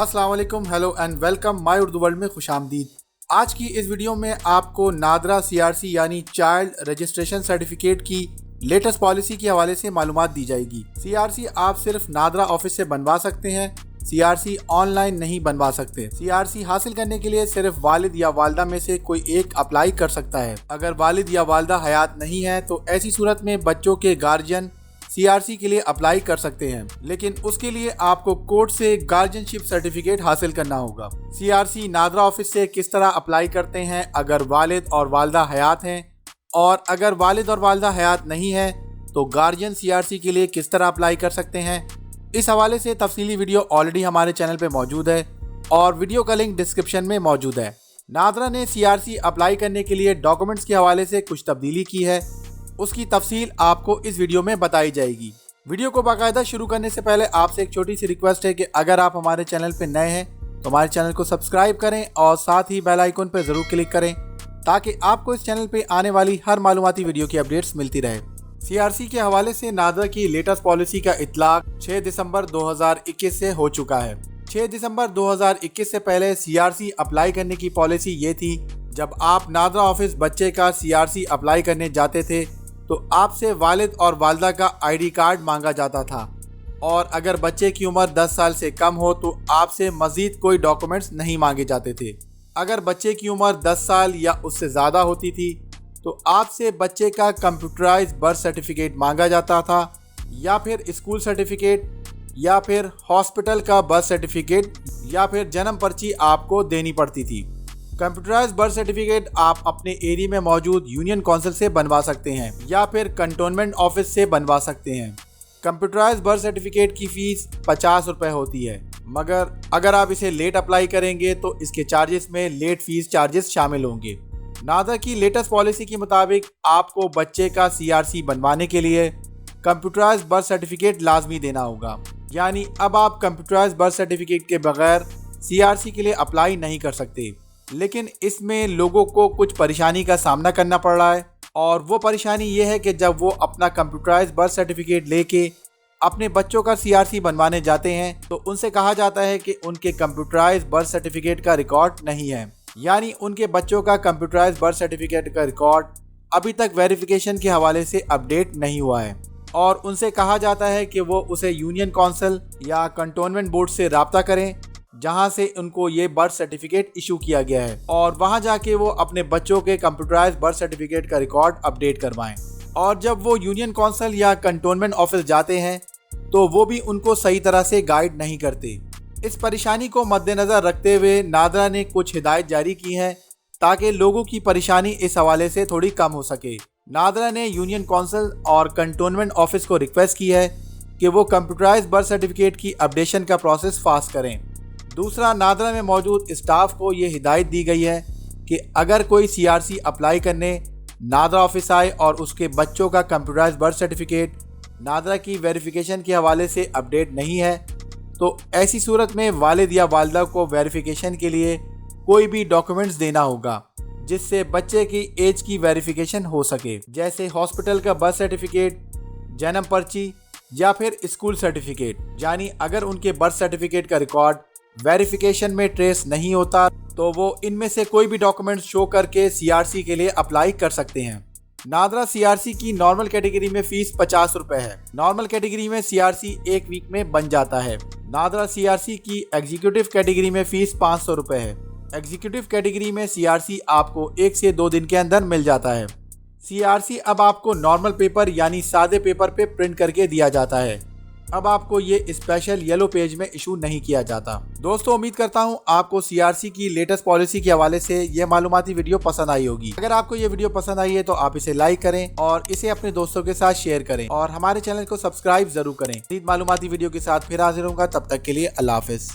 अस्सलाम वालेकुम, hello and welcome my Urdu world में खुशामदीद। आज की इस वीडियो में आपको नादरा सीआरसी यानी चाइल्ड रजिस्ट्रेशन सर्टिफिकेट की लेटेस्ट पॉलिसी के हवाले से मालूमात दी जाएगी। सीआरसी आप सिर्फ नादरा ऑफिस से बनवा सकते हैं, सीआरसी ऑनलाइन नहीं बनवा सकते। सीआरसी हासिल करने के लिए सिर्फ वालिद या वालदा में से कोई एक अप्लाई कर सकता है। अगर वालिद या वालदा हयात नहीं है तो ऐसी सूरत में बच्चों के गार्जियन सीआरसी के लिए अप्लाई कर सकते हैं, लेकिन उसके लिए आपको कोर्ट से गार्जियनशिप सर्टिफिकेट हासिल करना होगा। सीआरसी नादरा ऑफिस से किस तरह अप्लाई करते हैं अगर वालिद और वालदा हयात हैं, और अगर वालिद और वालदा हयात नहीं है तो गार्जियन सीआरसी के लिए किस तरह अप्लाई कर सकते हैं, इस हवाले से तफसीली वीडियो ऑलरेडी हमारे चैनल पे मौजूद है और वीडियो का लिंक डिस्क्रिप्शन में मौजूद है। नादरा ने सीआरसी अप्लाई करने के लिए डॉक्यूमेंट्स के हवाले से कुछ तब्दीली की है, उसकी तफसील आपको इस वीडियो में बताई जाएगी। वीडियो को बाकायदा शुरू करने से पहले आपसे एक छोटी सी रिक्वेस्ट है कि अगर आप हमारे चैनल पर नए हैं तो हमारे चैनल को सब्सक्राइब करें और साथ ही बेल आइकन पर ज़रूर क्लिक करें ताकि आपको इस चैनल पे आने वाली हर मालूमाती वीडियो की अपडेट्स मिलती रहे। सीआरसी के हवाले से नादरा की लेटेस्ट पॉलिसी का इतलाक 6 दिसंबर 2021 से हो चुका है। 6 दिसंबर 2021 से पहले सीआरसी अप्लाई करने की पॉलिसी ये थी, जब आप नादरा ऑफिस बच्चे का सीआरसी अप्लाई करने जाते थे तो आपसे वालिद और वालदा का आईडी कार्ड मांगा जाता था, और अगर बच्चे की उम्र 10 साल से कम हो तो आपसे मजीद कोई डॉक्यूमेंट्स नहीं मांगे जाते थे। अगर बच्चे की उम्र 10 साल या उससे ज़्यादा होती थी तो आपसे बच्चे का कंप्यूटराइज्ड बर्थ सर्टिफिकेट मांगा जाता था, या फिर स्कूल सर्टिफिकेट, या फिर हॉस्पिटल का बर्थ सर्टिफिकेट, या फिर जन्म पर्ची आपको देनी पड़ती थी। कंप्यूटराइज्ड बर्थ सर्टिफिकेट आप अपने एरिया में मौजूद यूनियन काउंसिल से बनवा सकते हैं या फिर कंटोनमेंट ऑफिस से बनवा सकते हैं। कंप्यूटराइज्ड बर्थ सर्टिफिकेट की फ़ीस 50 रुपये होती है, मगर अगर आप इसे लेट अप्लाई करेंगे तो इसके चार्जेस में लेट फीस चार्जेस शामिल होंगे। नादरा की लेटेस्ट पॉलिसी के मुताबिक आपको बच्चे का सीआरसी बनवाने के लिए कंप्यूटराइज्ड बर्थ सर्टिफिकेट लाजमी देना होगा, यानी अब आप कंप्यूटराइज्ड बर्थ सर्टिफिकेट के बगैर सीआरसी के लिए अप्लाई नहीं कर सकते। लेकिन इसमें लोगों को कुछ परेशानी का सामना करना पड़ रहा है, और वो परेशानी ये है कि जब वो अपना कंप्यूटराइज्ड बर्थ सर्टिफिकेट लेके अपने बच्चों का सीआरसी बनवाने जाते हैं तो उनसे कहा जाता है कि उनके कंप्यूटराइज्ड बर्थ सर्टिफिकेट का रिकॉर्ड नहीं है, यानी उनके बच्चों का कंप्यूटराइज्ड बर्थ सर्टिफिकेट का रिकॉर्ड अभी तक वेरिफिकेशन के हवाले से अपडेट नहीं हुआ है, और उनसे कहा जाता है कि वो उसे यूनियन काउंसिल या कंटोनमेंट बोर्ड से रब्ता करें जहां से उनको ये बर्थ सर्टिफिकेट इशू किया गया है, और वहां जाके वो अपने बच्चों के कंप्यूटराइज्ड बर्थ सर्टिफिकेट का रिकॉर्ड अपडेट करवाएं। और जब वो यूनियन काउंसिल या कंटोनमेंट ऑफिस जाते हैं तो वो भी उनको सही तरह से गाइड नहीं करते। इस परेशानी को मद्देनज़र रखते हुए नादरा ने कुछ हिदायत जारी की हैं ताकि लोगों की परेशानी इस हवाले से थोड़ी कम हो सके। नादरा ने यूनियन काउंसिल और कंटोनमेंट ऑफिस को रिक्वेस्ट की है कि वो कंप्यूटराइज्ड बर्थ सर्टिफिकेट की अपडेशन का प्रोसेस फास्ट करें। दूसरा, नादरा में मौजूद स्टाफ को ये हिदायत दी गई है कि अगर कोई सीआरसी अप्लाई करने नादरा ऑफिस आए और उसके बच्चों का कंप्यूटराइज्ड बर्थ सर्टिफिकेट नादरा की वेरिफिकेशन के हवाले से अपडेट नहीं है तो ऐसी सूरत में वालिद या वालदा को वेरिफिकेशन के लिए कोई भी डॉक्यूमेंट्स देना होगा जिससे बच्चे की एज की वेरिफिकेशन हो सके, जैसे हॉस्पिटल का बर्थ सर्टिफिकेट, जन्म पर्ची या फिर स्कूल सर्टिफिकेट। यानी अगर उनके बर्थ सर्टिफिकेट का रिकॉर्ड वेरिफिकेशन में ट्रेस नहीं होता तो वो इनमें से कोई भी डॉक्यूमेंट शो करके सीआरसी के लिए अप्लाई कर सकते हैं। नादरा सीआरसी की नॉर्मल कैटेगरी में फीस 50 रुपये है। नॉर्मल कैटेगरी में सीआरसी एक वीक में बन जाता है। नादरा सीआरसी की एग्जीक्यूटिव कैटेगरी में फीस 500 रुपये है। एग्जीक्यूटिव कैटेगरी में सीआरसी आपको 1 से 2 दिन के अंदर मिल जाता है। सीआरसी अब आपको नॉर्मल पेपर यानी सादे पेपर पे प्रिंट करके दिया जाता है। अब आपको ये स्पेशल येलो पेज में इशू नहीं किया जाता। दोस्तों, उम्मीद करता हूँ आपको सीआरसी की लेटेस्ट पॉलिसी के हवाले से ये मालूमाती वीडियो पसंद आई होगी। अगर आपको ये वीडियो पसंद आई है तो आप इसे लाइक करें और इसे अपने दोस्तों के साथ शेयर करें, और हमारे चैनल को सब्सक्राइब जरूर करें। मालूमाती वीडियो के साथ फिर हाजिर होऊंगा, तब तक के लिए अल्लाह हाफिज।